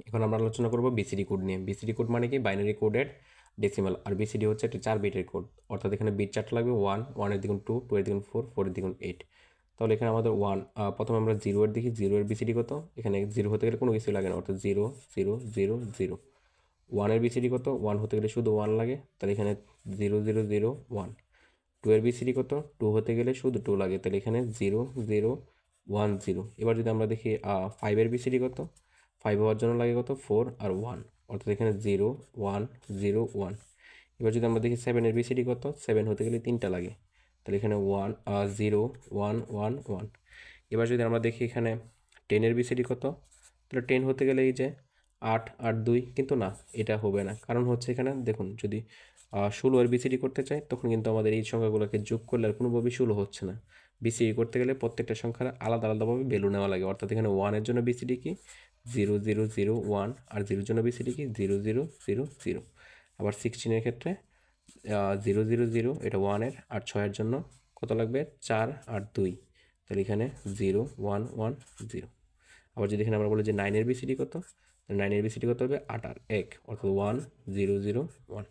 এখন আমরা আলোচনা করব বিসিডি কোড নিয়ে। বিসিডি কোড মানে কি? বাইনারি কোডের ডেসিমাল। আর বিসিডি হচ্ছে একটা 4 বিটের কোড, অর্থাৎ এখানে বিট 4টা লাগবে, 1, 1 এর দ্বিগুণ 2, 2 এর দ্বিগুণ 4, 4 এর দ্বিগুণ 8। তাহলে এখানে আমাদের 1, প্রথমে আমরা 0 এর দেখি, 0 এর বিসিডি কত? এখানে 0 হতে গেলে কোনো কিছু লাগে না, অর্থাৎ 0, 0, 0, 0। 1 এর বিসিডি কত? 1 হতে গেলে শুধু 1 লাগে, তাহলে এখানে 0, 0, 0, 1। 2 এর বিসিডি কত? 2 হতে গেলে শুধু 2 লাগে, তাহলে এখানে 0, 0, 1, 0। এবার যদি আমরা দেখি 5 এর বিসিডি কত? 5 হওয়ার জন্য লাগে কত? 4 আর 1, অর্থাৎ এখানে 0, 1, 0, 1। এবার যদি আমরা দেখি 7 এর বিসিডি কত? 7 হতে গেলে 3টা লাগে, তাহলে এখানে 1, 0, 1, 1, 1। এবার যদি আমরা দেখি এখানে 10 এর বিসিডি কত? তাহলে 10 হতে গেলে এই যে 8 আর 2, কিন্তু না, এটা হবে না। কারণ হচ্ছে এখানে দেখুন, যদি 16 এর বিসিডি করতে চাই তখন কিন্তু আমাদের এই সংখ্যাগুলোকে যোগ করলে আর কোনোভাবেই 16 হচ্ছে না। বিসিডি করতে গেলে প্রত্যেকটা সংখ্যার আলাদা আলাদাভাবে ভ্যালু নেওয়া লাগে, অর্থাৎ এখানে 1 এর জন্য বিসিডি কি? 0, 0, 0, 1। আর 0 এর জন্য বিসিডি কি? 0, 0, 0, 0। আবার 16 এর ক্ষেত্রে 0, 0, 0, এটা 1 এর, আর 6 এর জন্য কত লাগবে? 4 আর 2, তাহলে এখানে 0, 1, 1, 0। আবার যদি এখানে আমরা বলি যে 9 এর বিসিডি কত? 9 এর বিসিডি কত হবে? 8 আর 1, অর্থাৎ 1, 0, 0, 1।